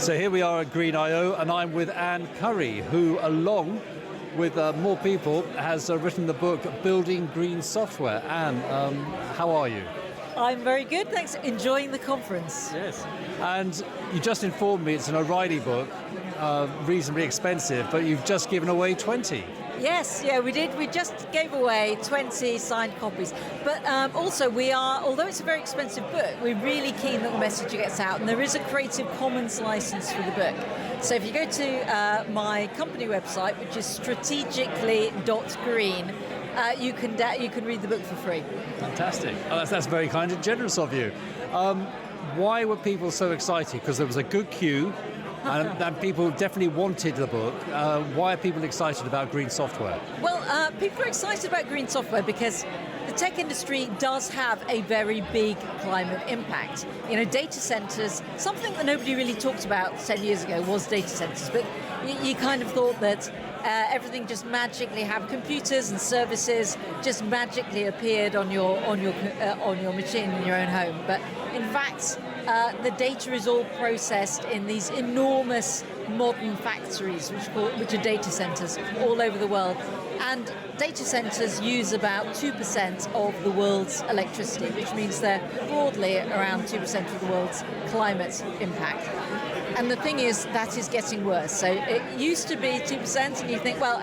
So here we are at Green I/O, and I'm with Anne Curry, who, along with more people, has written the book Building Green Software. Anne, how are you? I'm very good, thanks. Enjoying the conference. Yes. And you just informed me it's an O'Reilly book, reasonably expensive, but you've just given away 20. Yes, yeah, we did. We just gave away 20 signed copies. But also we are, although it's a very expensive book, we're really keen that the message gets out. And there is a Creative Commons license for the book. So if you go to my company website, which is strategically.green, you can read the book for free. Fantastic. Oh, that's very kind and generous of you. Why were people so excited? Because there was a good queue. And people definitely wanted the book. Why are people excited about green software? Well, people are excited about green software because the tech industry does have a very big climate impact. You know, data centers, something that nobody really talked about 10 years ago was data centers, but you kind of thought that everything just magically have computers and services just magically appeared on your machine in your own home. But in fact, the data is all processed in these enormous modern factories, which are data centers all over the world. And data centers use about 2% of the world's electricity, which means they're broadly around 2% of the world's climate impact. And the thing is, that is getting worse. So it used to be 2%, and you think, well,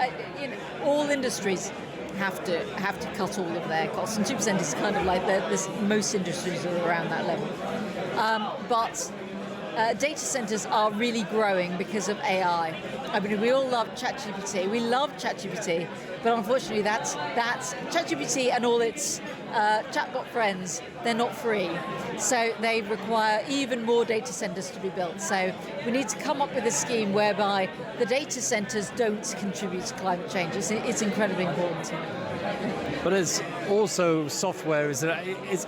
all industries have to cut all of their costs, and 2% is kind of like most industries are around that level. But data centers are really growing because of AI. I mean, we all love ChatGPT. We love ChatGPT, but unfortunately, that's ChatGPT and all its chatbot friends. They're not free, so they require even more data centers to be built. So we need to come up with a scheme whereby the data centers don't contribute to climate change. It's incredibly important. But there's also software is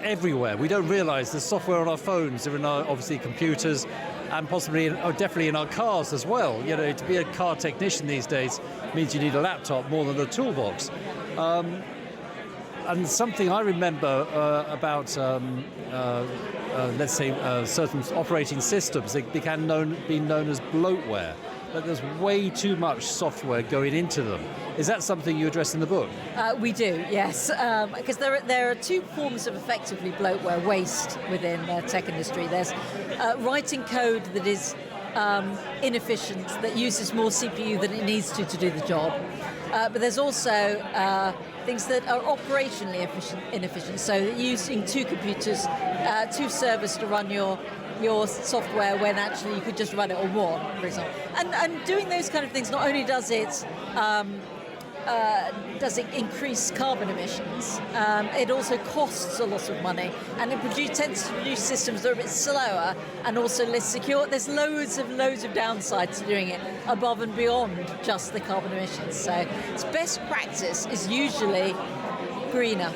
everywhere. We don't realise there's software on our phones, they're in our, obviously, computers, and possibly, definitely in our cars as well. You know, to be a car technician these days means you need a laptop more than a toolbox. And something I remember about, let's say, certain operating systems, they began being known as bloatware. That there's way too much software going into them. Is that something you address in the book? We do, yes. Because there are two forms of effectively bloatware waste within the tech industry. There's writing code that is inefficient, that uses more CPU than it needs to do the job. But there's also things that are operationally inefficient. So using two computers, two servers to run your software when actually you could just run it on one, for example. And doing those kind of things, not only does it increase carbon emissions, it also costs a lot of money, and it tends to produce systems that are a bit slower and also less secure. There's loads of downsides to doing it above and beyond just the carbon emissions. So its best practice is usually greener.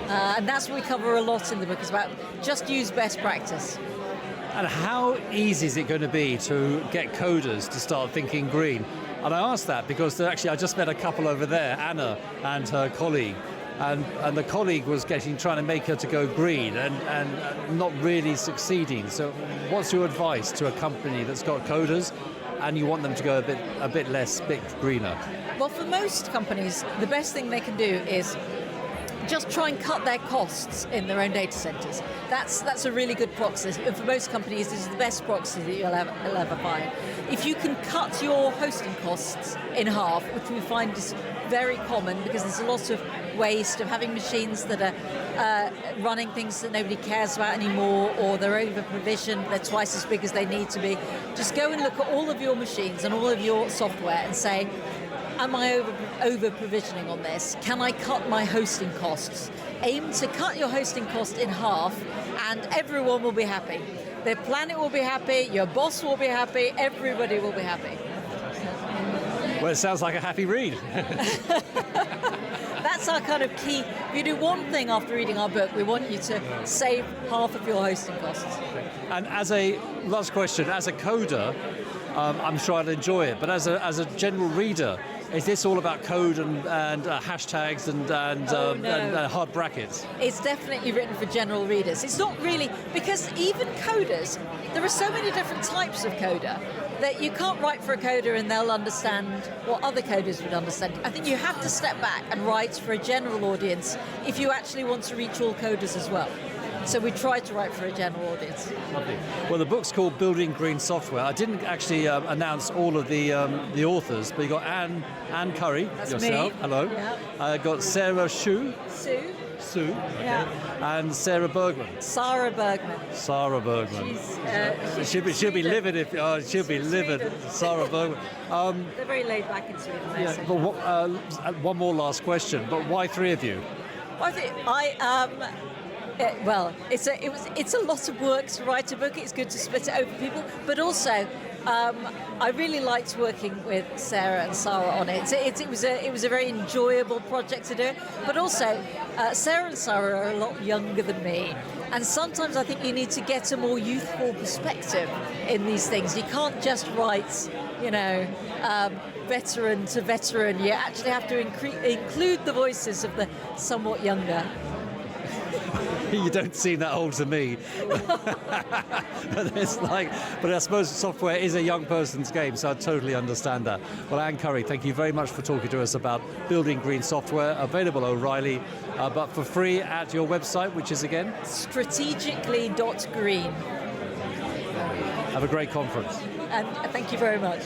And that's what we cover a lot in the book, is about just use best practice. And how easy is it going to be to get coders to start thinking green? And I ask that because actually I just met a couple over there, Anna and her colleague, and the colleague was trying to make her to go green and not really succeeding. So what's your advice to a company that's got coders and you want them to go a bit greener? Well, for most companies, the best thing they can do is just try and cut their costs in their own data centers. That's a really good proxy. For most companies, this is the best proxy that you'll ever find. If you can cut your hosting costs in half, which we find is very common because there's a lot of waste of having machines that are running things that nobody cares about anymore, or they're over-provisioned, they're twice as big as they need to be. Just go and look at all of your machines and all of your software and say, am I over-provisioning on this? Can I cut my hosting costs? Aim to cut your hosting cost in half, and everyone will be happy. The planet will be happy, your boss will be happy, everybody will be happy. Well, it sounds like a happy read. That's our kind of key. If you do one thing after reading our book, we want you to save half of your hosting costs. And as a last question, as a coder, I'm sure I'd enjoy it, but as a general reader, Is this all about code and hashtags and hard brackets? It's definitely written for general readers. It's not really, because even coders, there are so many different types of coder that you can't write for a coder and they'll understand what other coders would understand. I think you have to step back and write for a general audience if you actually want to reach all coders as well. So we tried to write for a general audience. Lovely. Well, the book's called Building Green Software. I didn't actually announce all of the authors, but you got Anne Curry, That's yourself. me. Hello. Yeah. Got Sarah Sue. Sue. Okay. Yeah. And Sarah Bergman. Sarah Bergman. Sarah Bergman. She'll be livid if she'll be livid. Sarah Bergman. They're very laid back in Sweden. Yeah. But one more last question. But why three of you? I think well, it's a lot of work to write a book. It's good to split it over people, but also I really liked working with Sarah and Sarah on it. It was a very enjoyable project to do. But also, Sarah and Sarah are a lot younger than me, and sometimes I think you need to get a more youthful perspective in these things. You can't just write, veteran to veteran. You actually have to include the voices of the somewhat younger. You don't seem that old to me. But I suppose software is a young person's game, so I totally understand that. Well, Anne Curry, thank you very much for talking to us about building green software, available O'Reilly, but for free at your website, which is again? Strategically.green. Have a great conference. And thank you very much.